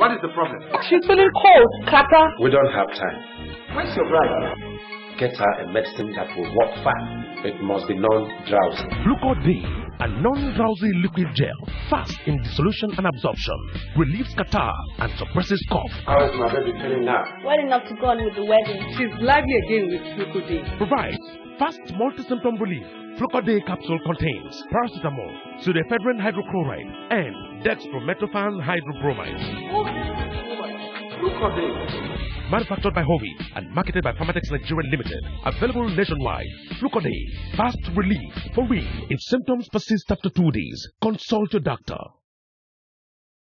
What is the problem? She's feeling cold, Kata. We don't have time. Where's your bride? Get her a medicine that will work fast. It must be non-drowsy. Flucor-D, a non-drowsy liquid gel, fast in dissolution and absorption, relieves catarrh and suppresses cough. How is my baby feeling now? Well enough to go on with the wedding. She's lively again with Flucor-D. Provides fast multi-symptom relief. Flucor-D capsule contains paracetamol, pseudoephedrine hydrochloride, and dextromethorphan hydrobromide. Flucor-D. Manufactured by Hovi and marketed by Pharmatex Nigeria Limited. Available nationwide. Flucor-D, fast relief for real. If symptoms persist after 2 days, consult your doctor.